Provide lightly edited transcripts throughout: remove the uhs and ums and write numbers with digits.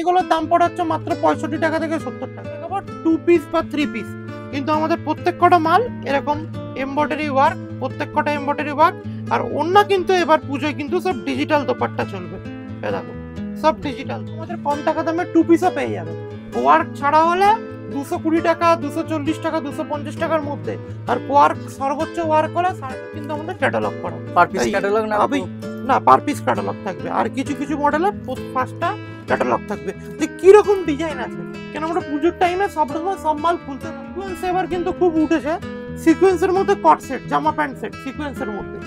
এগুলোর দাম পড়ে হচ্ছে মাত্র 65 টাকা থেকে 70 টাকা। আবার 2 পিস বা 3 পিস, কিন্তু আমাদের প্রত্যেক কটা মাল এরকম এমব্রয়ডারি ওয়ার্ক, প্রত্যেক কটা এমব্রয়ডারি ওয়ার্ক। আর অন্য কিন্তু এবার পুজোয় কিন্তু সব ডিজিটাল দোপাট্টা চলবে। এ দেখো সব ডিজিটাল, আমাদের কম টাকা দামে 2 পিসও পেয়ে যাবে। ওয়ার্ক ছাড়া হলে 220 টাকা, 240 টাকা, 250 টাকার মধ্যে। আর ওয়ার্ক সর্বোচ্চ ওয়ার্ক হলে কিন্তু আমাদের ক্যাটালগ করা, পার পিস ক্যাটালগ না পার পিস ক্যাটালগ থাকবে। আর কিছু কিছু মডেলে 5টা ক্যাটালগ থাকবে যে কিরকম ডিজাইন আছে, কেন আমরা পুজোর টাইমে সব রকম সব মাল খুলতে পারি। সিকোয়েন্স এবার কিন্তু খুব উঠেছে, সিকোয়েন্সের মধ্যে কট সেট, জামা প্যান্ট সেট সিকোয়েন্সের মধ্যে,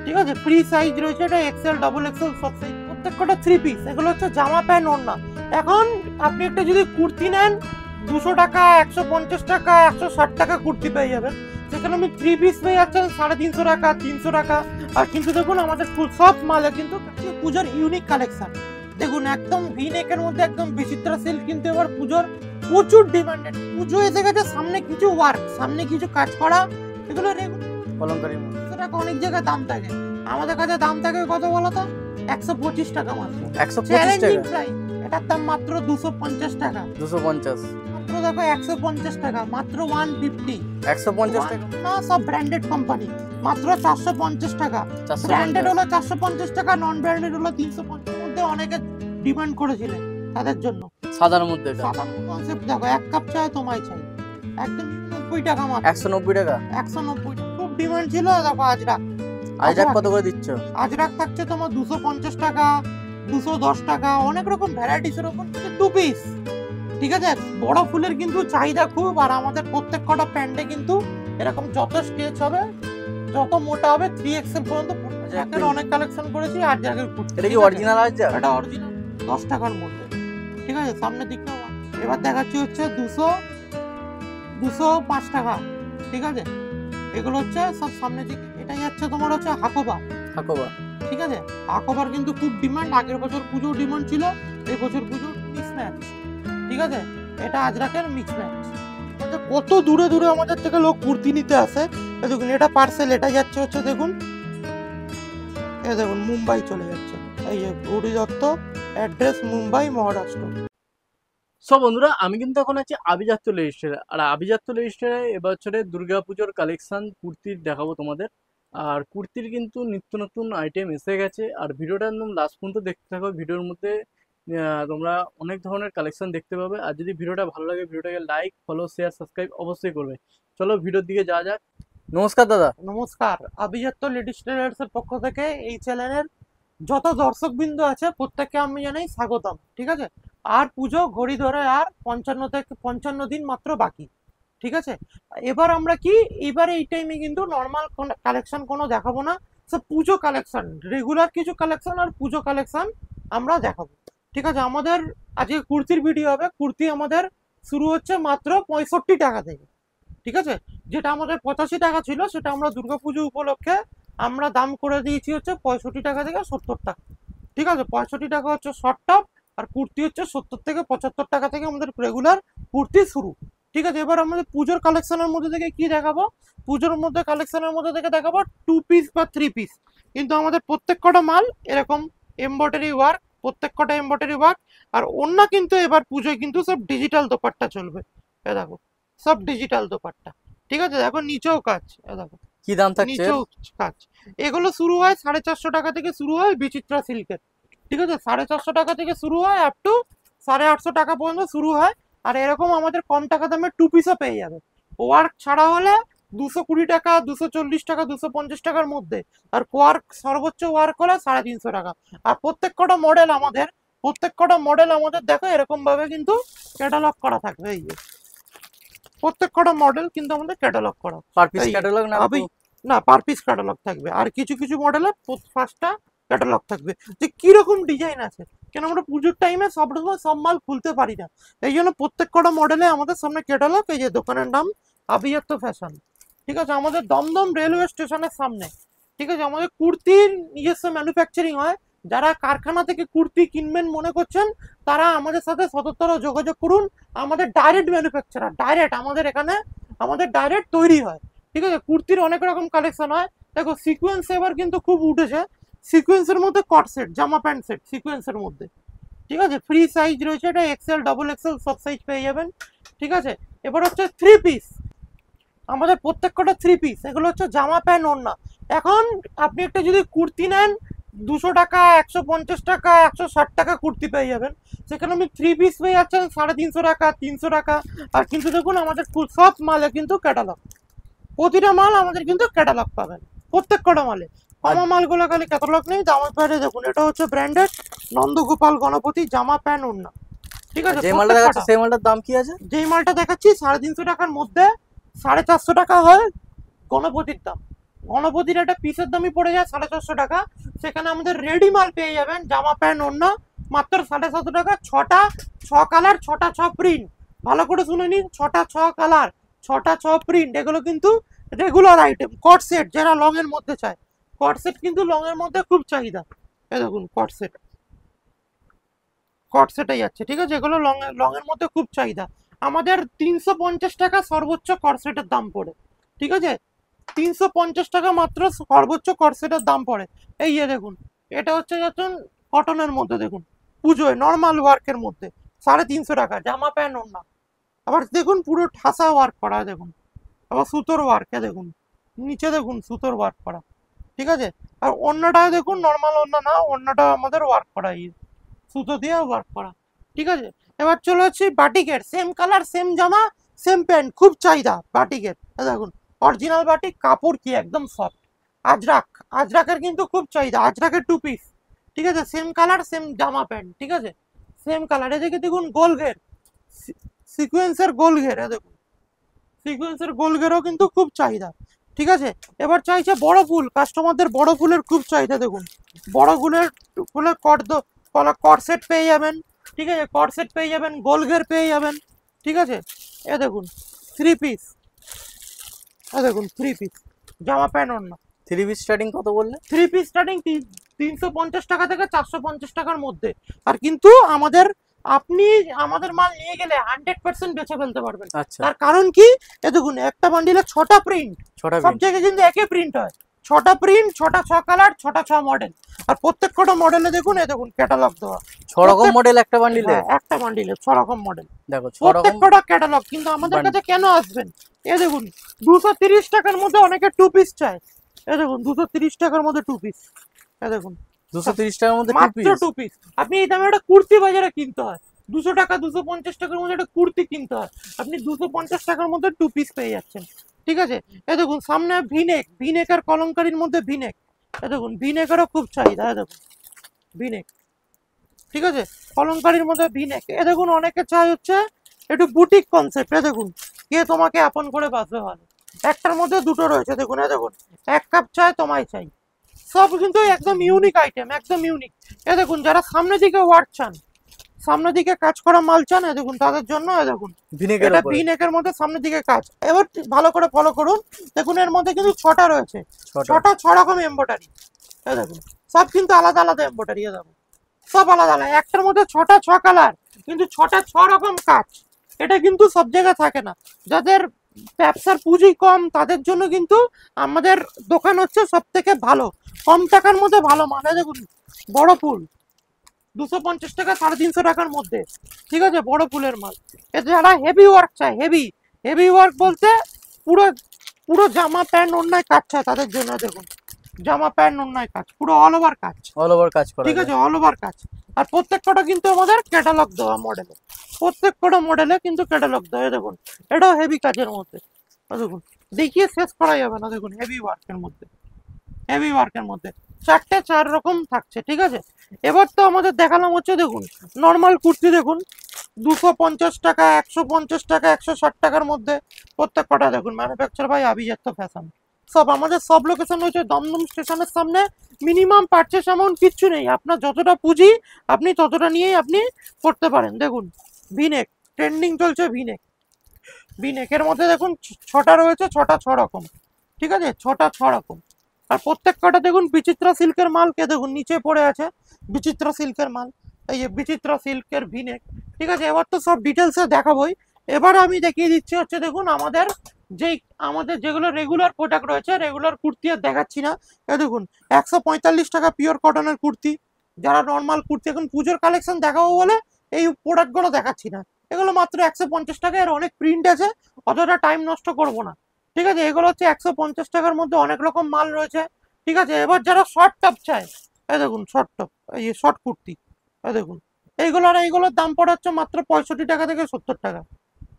ঠিক আছে। ফ্রি সাইজ রয়েছে, এটা এক্সেল, ডাবল এক্সেল সব সাইজ, প্রত্যেক কটা 3 পিস। এগুলো হচ্ছে জামা প্যান্ট ওড়না। এখন আপনি একটা যদি কুর্তি নেন 200 টাকা, 150 টাকা, 160 টাকা কুর্তি পেয়ে যাবেন। সেখানে আমি 3 পিস পেয়ে যাচ্ছেন 350 টাকা, 300 টাকা। আর কিন্তু দেখুন আমাদের সব মালে কিন্তু পুজোর ইউনিক কালেকশন। দেখুন একদম ভি নেকের মধ্যে একদম বিচিত্রা সিল্ক, কিন্তু এবার পুজোর প্রচুর ডিমান্ডেড। পুজো এসে গেছে, সামনে কিছু ওয়ার্ক, সামনে কিছু কাজ করা, এগুলো কলমকারীর মধ্যে অনেক জায়গায় দাম থাকে। আমাদের কাছে দাম থাকে কত বলতো? 125 টাকা মাত্র। 125 টাকা, এটার দাম মাত্র 250 টাকা। 250 মাত্র দেখো 150 টাকা, মাত্র 150। 150 টাকা না, সব ব্র্যান্ডেড কোম্পানি, মাত্র 450 টাকা। ব্র্যান্ডেড হলো 450 টাকা, নন ব্র্যান্ডেড হলো 350। মধ্যে অনেকে ডিমান্ড করেছিলেন তাদের জন্য। সাদার মধ্যে এটা সাদা কনসেপ্ট দেখো, এক কাপ চাই তোমায় চাই, একদম 90 টাকা মাত্র। 190 টাকা, 190 টাকা খুব ডিমান্ড ছিল। দেখো আজরাক কত করে দিচ্ছ? আজরাক থাকছে তোমার 250 টাকা, 210 টাকা, অনেক রকম ভ্যারাইটিস এর উপর 2 পিস, ঠিক আছে। বড় ফুলের কিন্তু চাহিদা খুব। আর আমাদের প্রত্যেক কটা প্যান্টে কিন্তু এরকম যত স্টেচ হবে, যত মোটা হবে 3XL পর্যন্ত জ্যাকেট অনেক কালেকশন করেছি। আর জ্যাকেট কুর্তি, এটা কি অরিজিনাল আছে? এটা অরিজিনাল 10 টাকার মধ্যে, ঠিক আছে। সামনের দিকটা এবার দেখাচ্ছি হচ্ছে 205 টাকা, ঠিক আছে। এগুলো হচ্ছে সব সামনের দিকে। এটা যাচ্ছে তোমার হচ্ছে হাকোবা, ঠিক আছে। হাকোবার কিন্তু খুব ডিমান্ড, আগের বছর পুজো ডিমান্ড ছিল, এই বছর পুজো মিক্স ম্যাচ, ঠিক আছে। এটা আজরাকের মিক্স ম্যাচ। কত দূরে দূরে আমাদের থেকে লোক কুর্তি নিতে আসে। দেখুন এটা পার্সেল, এটা যাচ্ছে হচ্ছে দেখুন, এই দেখুন মুম্বাই চলে যাচ্ছে। এই যে গৌরী দত্ত, অ্যাড্রেস মুম্বাই, মহারাষ্ট্র। সব বন্ধুরা, আমি কিন্তু এখন আছি আভিজাত্য লেডিস্টারে। আর আভিজাত্য লেডিস্টারে এবছরে দুর্গাপুজোর কালেকশন কুর্তির দেখাবো তোমাদের। আর কুর্তির কিন্তু নিত্য নতুন আইটেম এসে গেছে। আর ভিডিওটা একদম লাস্ট পর্যন্ত দেখতে থাকো। ভিডিওর মধ্যে তোমরা অনেক ধরনের কালেকশন দেখতে পাবে। আর যদি ভিডিওটা ভালো লাগে, ভিডিওটাকে লাইক, ফলো, শেয়ার, সাবস্ক্রাইব অবশ্যই করবে। চলো ভিডিওর দিকে যাওয়া যাক। নমস্কার দাদা। নমস্কার, আভিজাত্য লেডিস টেলার্স এর পক্ষ থেকে এই চ্যানেলের যত দর্শক বিন্দু আছে প্রত্যেককে আমি জানাই স্বাগতম, ঠিক আছে। আর পুজো ঘড়ি ধরে আর 55 দিন মাত্র বাকি, ঠিক আছে। এবার আমরা কি, এবার এই টাইমে কিন্তু নর্মাল কালেকশন কোনো দেখাবো না, সব পুজো কালেকশন, রেগুলার কিছু কালেকশন আর পুজো কালেকশন আমরা দেখাবো, ঠিক আছে। আমাদের আজকে কুর্তির ভিডিও হবে। কুর্তি আমাদের শুরু হচ্ছে মাত্র 65 টাকা থেকে, ঠিক আছে। যেটা আমাদের 85 টাকা ছিল, সেটা আমরা দুর্গাপুজো উপলক্ষে আমরা দাম করে দিয়েছি হচ্ছে 65 টাকা থেকে 70 টাকা, ঠিক আছে। 65 টাকা হচ্ছে শর্ট টপ, আর কুর্তি হচ্ছে 70 থেকে 75 টাকা থেকে আমাদের রেগুলার কুর্তি শুরু, ঠিক আছে। এবার আমাদের পুজোর কালেকশনের মধ্যে থেকে কি দেখাবো? পুজোর মধ্যে কালেকশনের মধ্যে থেকে দেখাবো 2 পিস বা 3 পিস, কিন্তু আমাদের প্রত্যেক কটা মাল এরকম এমব্রয়ডারি ওয়ার্ক, প্রত্যেক কটা এমব্রয়ডারি ওয়ার্ক। আর অন্য কিন্তু এবার পুজোয় কিন্তু সব ডিজিটাল দোপাট্টা চলবে। এ দেখো সব ডিজিটাল দোপাট্টা, ঠিক আছে। দেখো নিচেও কাজ, দেখো কি দাম থাকছে? নিচেও কাজ। এগুলো শুরু হয় 450 টাকা থেকে শুরু হয় বিচিত্রা সিল্কের, ঠিক আছে। 450 টাকা থেকে শুরু হয় আপ টু 850 টাকা পর্যন্ত শুরু হয়। আর এরকম আমাদের কম টাকা দামে 2 পিসও পেয়ে যাবে। ওয়ার্ক ছাড়া হলে 220 টাকা, 240 টাকা, 250 টাকার মধ্যে। আর ওয়ার্ক সর্বোচ্চ ওয়ার্ক হলে 350 টাকা। আর প্রত্যেক কটা মডেল আমাদের দেখো এরকম ভাবে কিন্তু ক্যাটালগ করা থাকবে। এই যে প্রত্যেক কটা মডেল কিন্তু আমাদের ক্যাটালগ করা, পার পিস ক্যাটালগ না পার পিস ক্যাটালগ থাকবে। আর কিছু কিছু মডেলে 5টা ক্যাটালগ থাকবে যে কিরকম ডিজাইন আছে, কেন আমরা পুজোর টাইমে সব রকম সব মাল খুলতে পারি না। এই জন্য প্রত্যেক কটা মডেলে আমাদের সামনে ক্যাটালগ। এই যে দোকানের নাম আভিজাত্য ফ্যাশন, ঠিক আছে। আমাদের দমদম রেলওয়ে স্টেশনের সামনে, ঠিক আছে। আমাদের কুর্তির নিজস্ব ম্যানুফ্যাকচারিং হয়। যারা কারখানা থেকে কুর্তি কিনবেন মনে করছেন, তারা আমাদের সাথে সততর যোগাযোগ করুন। আমাদের ডাইরেক্ট ম্যানুফ্যাকচারার, ডাইরেক্ট আমাদের এখানে আমাদের ডাইরেক্ট তৈরি হয়, ঠিক আছে। কুর্তির অনেক রকম কালেকশন হয়। দেখো সিকোয়েন্স এবার কিন্তু খুব উঠেছে, সিকোয়েন্সের মধ্যে কট সেট, জামা প্যান্ট সেট সিকোয়েন্সের মধ্যে, ঠিক আছে, ফ্রি সাইজ রয়েছে, এটা এক্সেল ডবল এক্সেল সব সাইজ পেয়ে যাবেন। ঠিক আছে, এবার হচ্ছে থ্রি পিস, আমাদের প্রত্যেক কটা থ্রি পিস, এগুলো হচ্ছে জামা প্যান্ট ওড়না। এখন আপনি একটা যদি কুর্তি নেন 200 টাকা, 150 টাকা, 160 টাকা কুর্তি পেয়ে যাবেন, সেখানে আপনি থ্রি পিস পেয়ে যাচ্ছেন 350 টাকা, 300 টাকা। আর কিন্তু দেখুন আমাদের সব মালে কিন্তু ক্যাটালগ, প্রতিটা মাল আমাদের কিন্তু ক্যাটালগ পাবেন, প্রত্যেক কটা মালে। কমা মালগুলো খালি ক্যাটালগ নেই, জামা প্যান্টে দেখুন এটা হচ্ছে ব্র্যান্ডেড নন্দগোপাল গণপতি জামা প্যান্ট ওড়না। ঠিক আছে, যে মালটা দেখাচ্ছে সেই মালটার দাম কি আছে? যেই মালটা দেখাচ্ছি 350 টাকার মধ্যে 450 টাকা হয় গণপতির দাম। গণপতির একটা পিসের দামই পড়ে যায় 450 টাকা। সেখানে আমাদের রেডি মাল পেয়ে যাবেন জামা প্যান্ট ওড়না মাত্র 750 টাকা। 6টা 6 কালার, 6টা 6 প্রিন্ট, ভালো করে শুনে নিন, 6টা 6 কালার, 6টা 6 প্রিন্ট, এগুলো কিন্তু রেগুলার আইটেম। কট সেট যারা লং এর মধ্যে চায়, কট সেট কিন্তু লং এর মধ্যে খুব চাহিদা। এই দেখুন কট সেট, কট সেটে যাচ্ছে। ঠিক আছে, এগুলো লং এর মধ্যে খুব চাহিদা। আমাদের 350 টাকা সর্বোচ্চ কট সেটের দাম পড়ে। ঠিক আছে, 350 টাকা মাত্র সর্বোচ্চ কট সেটের দাম পড়ে। এই যে দেখুন, এটা হচ্ছে যখন কটনের মধ্যে দেখুন, পুজোয় নর্মাল ওয়ার্কের মধ্যে 350 টাকা জামা প্যান্ট ওড়না। আবার দেখুন পুরো ঠাসা ওয়ার্ক করা, দেখুন আবার সুতোর ওয়ার্কে দেখুন, নিচে দেখুন সুতোর ওয়ার্ক করা। ঠিক আছে, আর অন্যটা দেখুন নর্মাল ওড়না না, অন্যটা আমাদের ওয়ার্ক করা, এই সুতো দিয়ে ওয়ার্ক করা। ঠিক আছে, এবার চলে যাচ্ছি বাটিকের, সেম কালার সেম জামা সেম প্যান্ট, খুব চাহিদা বাটিকের। দেখুন অরিজিনাল বাটিক, কাপড় কি একদম সফট। আজরাক, আজরাকের কিন্তু খুব চাহিদা, আজরাকের টু পিস। ঠিক আছে, সেম কালার সেম জামা প্যান্ট। ঠিক আছে, সেম কালার, এদিকে দেখুন গোল ঘের, সিকোয়েন্সের গোল ঘের, দেখুন সিকোয়েন্সের গোল ঘেরও কিন্তু খুব চাহিদা। ঠিক আছে, এবার চাইছে বড় ফুল, কাস্টমারদের বড় ফুলের খুব চাহিদা। দেখুন বড় ফুলের কট সেট পেয়ে যাবেন। ঠিক আছে, কট সেট পেয়ে যাবেন, গোল ঘের পেয়ে যাবেন। ঠিক আছে, এ দেখুন থ্রি পিস, এ দেখুন থ্রি পিস জামা প্যান্ট ওড়না। থ্রি পিস স্টার্টিং কত বললে? থ্রি পিস স্টার্টিং 350 টাকা থেকে 450 টাকার মধ্যে। আর কিন্তু আপনি আমাদের মাল নিয়ে গেলে 100% বেচে ফেলতে পারবেন। আচ্ছা, তার কারণ কি, এ দেখুন একটা বান্ডিলে 6টা প্রিন্ট, 6টা সব পিস, জায়গায় কিন্তু একই প্রিন্ট হয়। 6টা প্রিন্ট, 6টা 6 কালার, 6টা 6 মডেল। আর প্রত্যেক কটা মডেলে দেখুন, এ দেখুন ক্যাটালগ দেওয়া। 6 রকম মডেল একটা বান্ডিলে। হ্যাঁ, একটা বান্ডিলে 6 রকম মডেল, দেখো 6 প্রত্যেক রকম কটা ক্যাটালগ। কিন্তু আমাদের বান্ডিল। কাছে কেন আসবেন, এ দেখুন 230 টাকার মধ্যে অনেকে টু পিস চায়। এ দেখুন 230 টাকার মধ্যে টু পিস, এ দেখুন 230 টাকার মধ্যে টু মাত্র পিস। Two piece. আপনি এই দামে একটা কুর্তি বাজারে কিনতে হয় 200 টাকা, 250 টাকার মধ্যে একটা কুর্তি কিনতে হয়, আপনি 250 টাকার মধ্যে টু পিস পেয়ে যাচ্ছেন। ঠিক আছে, এ দেখুন সামনে ভিনেক, ভিনেক আর কলমকারীর মধ্যে ভিনেক, এ দেখুন ভিনেকেরও খুব চাহিদা। এ দেখুন ভিনেক, ঠিক আছে, কলমকারীর মধ্যে ভিনেক। এ দেখুন অনেকে চায় হচ্ছে একটু বুটিক কনসেপ্ট। এ দেখুন কে তোমাকে আপন করে বাঁচবে ভালো, একটার মধ্যে দুটো রয়েছে। দেখুন এ দেখুন, এক কাপ চায় তোমায় চাই, সব কিন্তু একদম ইউনিক আইটেম, একদম ইউনিক। এ দেখুন যারা সামনের দিকে ওয়ার্ক চান, সামনের দিকে কাজ করা মাল চান, এ দেখুন তাদের জন্য। এ দেখুন ভিনেকের এটা উপরে ভিনেকের মধ্যে সামনের দিকে কাজ। এবার ভালো করে ফলো করুন, দেখুন এর মধ্যে কিন্তু 6টা রয়েছে, 6টা। 6টা 6 রকম এমব্রয়ডারি। এ দেখুন সব কিন্তু আলাদা আলাদা এমব্রয়ডারি, এ দেখুন সব আলাদা আলাদা। একটার মধ্যে 6টা 6 কালার, কিন্তু 6টা 6 রকম কাজ। এটা কিন্তু সব জায়গায় থাকে না। যাদের ব্যবসার পুঁজি কম তাদের জন্য কিন্তু আমাদের দোকান হচ্ছে সব থেকে ভালো, কম টাকার মধ্যে ভালো মাল। এই দেখুন বড় ফুল 250 টাকা, 350 টাকার মধ্যে। ঠিক আছে, বড় ফুলের মাল। এতে যারা হেভি ওয়ার্ক চায়, হেভি হেভি ওয়ার্ক বলতে পুরো পুরো জামা প্যান্ট অন্যায় কাজ চায়, তাদের জন্য দেখুন জামা প্যান্ট অন্যায় কাজ, পুরো অল ওভার কাজ। অল ওভার কাজ করা ঠিক যায়। আছে, অল ওভার কাজ। আর প্রত্যেক কটা কিন্তু আমাদের ক্যাটালগ দেওয়া মডেলে, প্রত্যেক কটা মডেলে কিন্তু ক্যাটালগ দেওয়া। এই দেখুন এটাও হেভি কাজের মধ্যে, দেখুন দেখিয়ে শেষ করা যাবে না। দেখুন হেভি ওয়ার্কের মধ্যে, হেভি ওয়ার্কের মধ্যে 4টে 4 রকম থাকছে। ঠিক আছে, এবার তো আমাদের দেখালাম হচ্ছে দেখুন নর্মাল কুর্তি, দেখুন 250 টাকা, 150 টাকা, 160 টাকার মধ্যে প্রত্যেক কটা। দেখুন ম্যানুফ্যাকচার বাই আভিজাত্য ফ্যাশন। সব আমাদের সব লোকেশন রয়েছে দমদম স্টেশনের সামনে। মিনিমাম পারচেস অ্যামাউন্ট কিচ্ছু নেই, আপনার যতটা পুঁজি আপনি ততটা নিয়েই আপনি করতে পারেন। দেখুন ভিনেক ট্রেন্ডিং চলছে, ভিনেক, ভিনেকের মধ্যে দেখুন 6টা রয়েছে, 6টা 6 রকম। ঠিক আছে, 6টা 6 রকম। আর প্রত্যেক কটা দেখুন বিচিত্রা সিল্কের মাল, কে দেখুন নিচে পড়ে আছে বিচিত্রা সিল্কের মাল, এই যে বিচিত্রা সিল্কের ভিনেক। ঠিক আছে, এবার তো সব ডিটেলসে দেখাবোই। এবার আমি দেখিয়ে দিচ্ছি হচ্ছে দেখুন আমাদের যেগুলো রেগুলার প্রোডাক্ট রয়েছে, রেগুলার কুর্তি আর দেখাচ্ছি না। এ দেখুন 145 টাকা পিওর কটনের কুর্তি, যারা নর্মাল কুর্তি, এখন পুজোর কালেকশন দেখাবো বলে এই প্রোডাক্টগুলো দেখাচ্ছি না। এগুলো মাত্র 150 টাকা, এর অনেক প্রিন্ট আছে, অতটা টাইম নষ্ট করবো না। ঠিক আছে, এগুলো হচ্ছে 150 টাকার মধ্যে অনেক রকম মাল রয়েছে। ঠিক আছে, এবার যারা শর্ট টপ চায়, এই দেখুন শর্ট টপ, এই শর্ট কুর্তি, এই দেখুন এইগুলোর দাম পড়ে হচ্ছে মাত্র 65 টাকা থেকে 70 টাকা।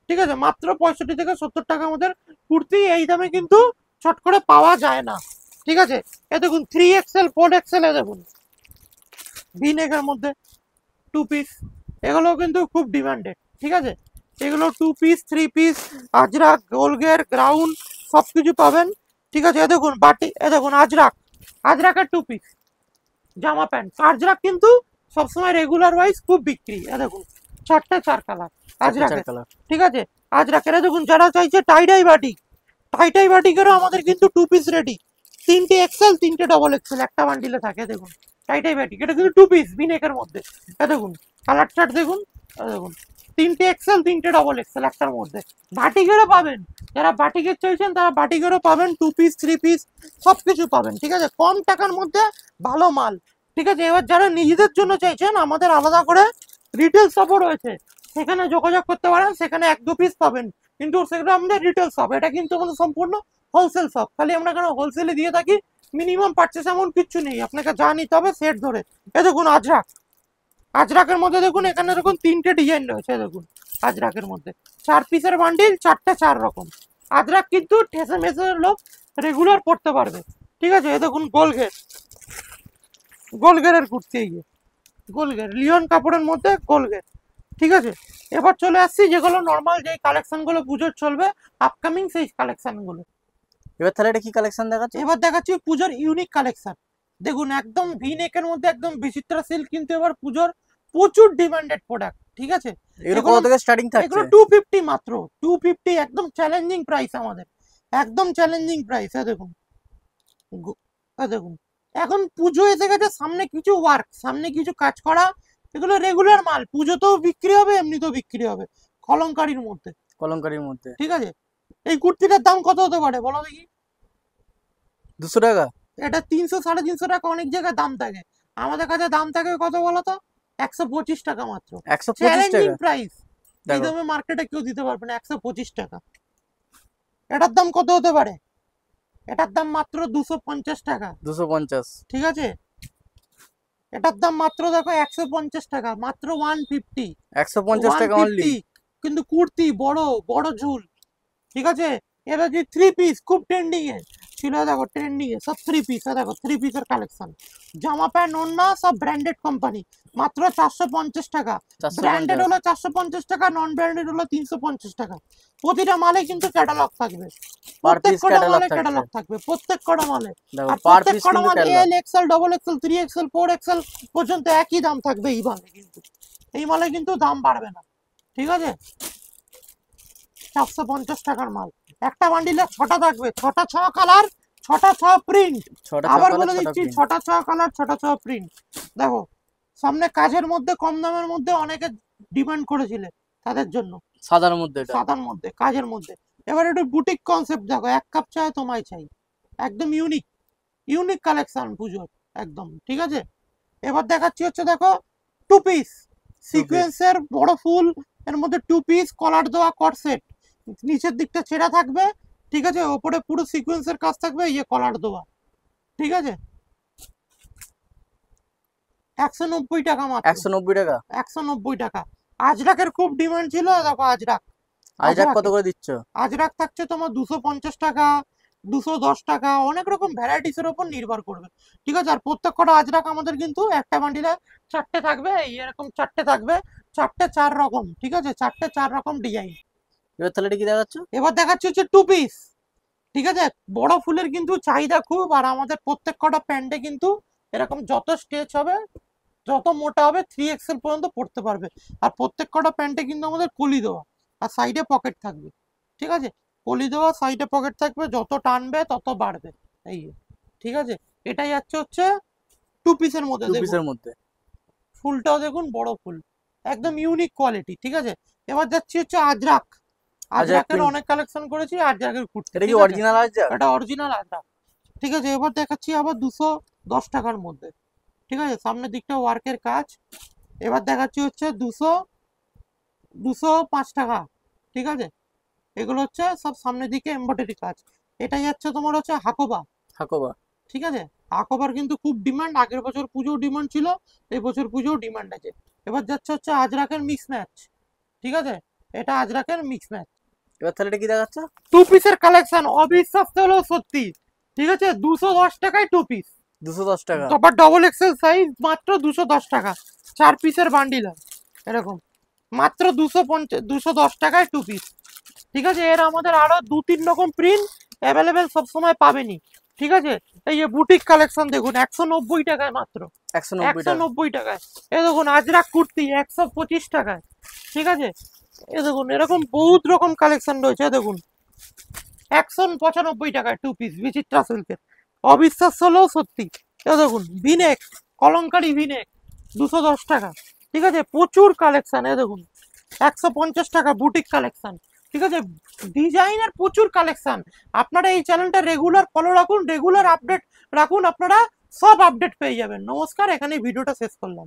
ঠিক আছে, মাত্র 65 থেকে 70 টাকা আমাদের কুর্তি, এই দামে কিন্তু চট করে পাওয়া যায় না। ঠিক আছে, এ দেখুন 3XL 4XL, এ দেখুন ভিনেকের মধ্যে 2 পিস, এগুলো কিন্তু খুব ডিমান্ডেড। ঠিক আছে, এগুলো 2 পিস 3 পিস, আজরাক, গোলগের, গ্রাউন্ড সব কিছু পাবেন। ঠিক আছে, এ দেখুন বাটি, এ দেখুন আজরাকের 2 পিস জামা প্যান্ট। আজরাক কিন্তু সবসময় রেগুলার ওয়াইজ খুব বিক্রি। এ দেখুন 4 কালার আজরাকের। ঠিক আছে, আজরাকের, এ দেখুন যারা চাইছে টাই বাটিকেরও আমাদের কিন্তু 2 পিস রেডি। 3টে XL 3টে XXL একটা বান্ডিলে থাকে। দেখুন টাই বাটিক, এটা কিন্তু 2 পিস ভিনেকের মধ্যে। এ দেখুন কালার চার্ট দেখুন, এ দেখুন 3টে XL 3টে XXL একটার মধ্যে। বাটিকেরও পাবেন, যারা বাটিকের চাইছেন তারা বাটিকেরও পাবেন, 2 পিস 3 পিস সবকিছু পাবেন। ঠিক আছে, কম টাকার মধ্যে ভালো মাল। ঠিক আছে, এবার যারা নিজেদের জন্য চাইছেন, আমাদের আলাদা করে রিটেল শপও রয়েছে, সেখানে যোগাযোগ করতে পারেন, সেখানে 1-2 পিস পাবেন, কিন্তু সেটা আমাদের রিটেল শপ, এটা কিন্তু আমাদের সম্পূর্ণ হোলসেল শপ। খালি আমরা কেন হোলসেলে দিয়ে থাকি, মিনিমাম পারচেস এমন কিচ্ছু নেই, আপনাকে যা নিতে হবে সেট ধরে। এ দেখুন আজরাকের মধ্যে দেখুন, এখানে দেখুন 3টে ডিজাইন রয়েছে। দেখুন আজরাকের মধ্যে 4 পিসের বান্ডিল, 4টে 4 রকম। আজরাক কিন্তু ঠেসে মেসে লোক রেগুলার পড়তে পারবে। ঠিক আছে, এ দেখুন গোলগেরের কুর্তি, এই গোলগের লিওন কাপড়ের মধ্যে গোলগের। ঠিক আছে, এবার চলে আসছি যেগুলো নর্মাল যে কালেকশন গুলো পুজোর চলবে আপকামিং, সেই কালেকশন গুলো। এবার তাহলে এটা কি কালেকশন দেখাচ্ছে? এবার দেখাচ্ছি পুজোর ইউনিক কালেকশন। দেখুন একদম ভি নেকের মধ্যে একদম বিচিত্র সিল্ক, কিন্তু এবার পুজোর প্রচুর ডিমান্ডেড প্রোডাক্ট। ঠিক আছে, এগুলো কত থেকে স্টার্টিং এগুলো থাকছে? 250 মাত্র, 250, একদম চ্যালেঞ্জিং প্রাইস আমাদের, একদম চ্যালেঞ্জিং প্রাইস। দেখুন দেখুন এখন পুজো এসে গেছে, সামনে কিছু ওয়ার্ক, সামনে কিছু কাজ করা, এগুলো রেগুলার মাল, পুজোতেও বিক্রি হবে, এমনিতেও বিক্রি হবে, কলমকারীর মধ্যে। ঠিক আছে, এই কুর্তিটার দাম কত হতে পারে বলো দেখি? 200 টাকা? এটা 300-350 টাকা অনেক জায়গায় দাম থাকে, আমাদের কাছে দাম থাকে কত বলো তো? 125 টাকা মাত্র। 125 চ্যালেঞ্জিং টাকা? প্রাইস, এই দেখো দামে মার্কেটে কেউ দিতে পারবে না, 125 টাকা। এটার দাম কত হতে পারে? এটার দাম মাত্র 250 টাকা। 250? ঠিক আছে, এটার দাম মাত্র দেখো 150 টাকা, মাত্র 150, 150 টাকা অনলি? 150, কিন্তু কুর্তি বড় বড় ঝুল। ঠিক আছে, এবার যে 3 পিস খুব ট্রেন্ডিং এ ছিল, দেখো ট্রেন্ডিং এ সব 3 পিস, দেখো 3 পিসের কালেকশন, জামা প্যান্ট ওড়না সব ব্র্যান্ডেড কোম্পানি, মাত্র 450 টাকা। ব্র্যান্ডেড 450? হলো 450 টাকা, নন ব্র্যান্ডেড হলো 350 টাকা। প্রতিটা মালে কিন্তু ক্যাটালগ থাকবে, পার প্রত্যেক পিস কটা ক্যাটালগ মালে থাকছে? ক্যাটালগ থাকবে, প্রত্যেক কটা মালে। দেখো আর পার প্রত্যেক পিস কটা কিন্তু মাল catalogue. L XL, double XL, 3XL, 4XL পর্যন্ত একই দাম থাকবে এই মালে, কিন্তু এই মালে কিন্তু দাম বাড়বে না। ঠিক আছে, 450 টাকার মাল, একটা বান্ডিলে 6টা থাকবে, 6টা 6 কালার, 6টা 6 প্রিন্ট। 6টা আবার 6 বলে কালার 6টা দিচ্ছি, প্রিন্ট। 6টা 6 কালার, 6টা 6 প্রিন্ট। দেখো সামনে কাজের মধ্যে কম দামের মধ্যে অনেকে ডিমান্ড করেছিলে, তাদের জন্য সাদার মধ্যে এটা? সাদার মধ্যে কাজের মধ্যে। এবার একটু বুটিক কনসেপ্ট দেখো, 1 কাপ চায় তোমায় চাই, একদম ইউনিক কালেকশন পুজোর একদম। ঠিক আছে, এবার দেখাচ্ছি হচ্ছে দেখো 2 পিস সিকোয়েন্সের বড় ফুল, এর মধ্যে 2 পিস কলার দেওয়া কট সেট, নিচের দিকটা ছেঁড়া থাকবে। ঠিক আছে, ওপরে পুরো সিকোয়েন্সের কাজ থাকবে, ইয়ে কলার দেওয়া। ঠিক আছে, 190 টাকা মাত্র, 190 টাকা? 190 টাকা। আজরাকের খুব ডিমান্ড ছিল, দেখো আজরাক কত করে দিচ্ছ? আজরাক থাকছে তোমার 250 টাকা, 210 টাকা, অনেক রকম ভ্যারাইটিসের উপর নির্ভর করবে। ঠিক আছে, আর প্রত্যেক কটা আজরাক আমাদের কিন্তু একটা বান্ডিলে 4টে থাকবে, এরকম 4টে থাকবে, 4টে 4 রকম। ঠিক আছে, 4টে 4 রকম ডিজাইন। এবার তাহলে এটা কি দেখাচ্ছ? এবার দেখাচ্ছি হচ্ছে 2 পিস। ঠিক আছে, বড় ফুলের কিন্তু চাহিদা খুব, আর আমাদের প্রত্যেক কটা প্যান্টে কিন্তু এরকম যত স্টেচ হবে, যত মোটা হবে 3XL পর্যন্ত পড়তে পারবে। আর প্রত্যেক কটা প্যান্টে কিন্তু আমাদের কলি দেওয়া, আর সাইডে পকেট থাকবে। ঠিক আছে, কলি দেওয়া, সাইডে পকেট থাকবে, যত টানবে তত বাড়বে। এই যে, ঠিক আছে, এটাই হচ্ছে 2 পিসের মধ্যে। 2 দেখুন পিসের মধ্যে? ফুলটাও দেখুন বড় ফুল, একদম ইউনিক কোয়ালিটি। ঠিক আছে, এবার যাচ্ছি হচ্ছে আজরাকের print? অনেক কালেকশন করেছি, আজরাকের কুর্তি। এটা কি ঠিক আছে, অরিজিনাল আজরাক? এটা অরিজিনাল আজরাক। ঠিক আছে, এবার দেখাচ্ছি আবার 210 টাকার মধ্যে। ঠিক আছে, সামনের দিকটা ওয়ার্কের কাজ। এবার দেখাচ্ছি হচ্ছে 205 টাকা, ঠিক আছে। এগুলো হচ্ছে সব সামনের দিকে এমব্রয়ডারি কাজ। এটা যাচ্ছে তোমার হচ্ছে হাকোবা, হাকোবা। ঠিক আছে। হাকোবার কিন্তু খুব ডিমান্ড, আগের বছর পুজোও ডিমান্ড ছিল, এই বছর পুজোও ডিমান্ড আছে। এবার যাচ্ছে হচ্ছে আজরাকের মিক্স ম্যাচ, ঠিক আছে। এটা আজরাকের মিক্স ম্যাচ। এবার তাহলে এটা কি দেখাচ্ছ? 2 পিসের কালেকশন, অবিশ্বাস্য হলেও সত্যি, ঠিক আছে। 210 টাকায় 2 পিস, 210 টাকা। তারপর ডবল এক্সেল সাইজ মাত্র 210 টাকা। 4 পিসের বান্ডিল এরকম, মাত্র 210 টাকায় 2 পিস, ঠিক আছে। এর আমাদের আরো 2-3 রকম প্রিন্ট অ্যাভেলেবেল সবসময় পাবেনি, ঠিক আছে। এই যে বুটিক কালেকশন দেখুন, 190 টাকায় মাত্র, 190 টাকা। 190 টাকায়। এ দেখুন আজরাক কুর্তি 125 টাকায়, ঠিক আছে। এ দেখুন এরকম বহুত রকম কালেকশন রয়েছে, দেখুন 195 টাকায় 2 পিস বিচিত্রা সিল্কের, অবিশ্বাস্য হলেও সত্যি। এ দেখুন ভিনেক, কলঙ্কারি ভিনেক 210 টাকা, ঠিক আছে। প্রচুর কালেকশন, এ দেখুন 150 টাকা বুটিক কালেকশন, ঠিক আছে। ডিজাইনের প্রচুর কালেকশন। আপনারা এই চ্যানেলটা রেগুলার ফলো রাখুন, রেগুলার আপডেট রাখুন, আপনারা সব আপডেট পেয়ে যাবেন। নমস্কার, এখানে ভিডিওটা শেষ করলাম।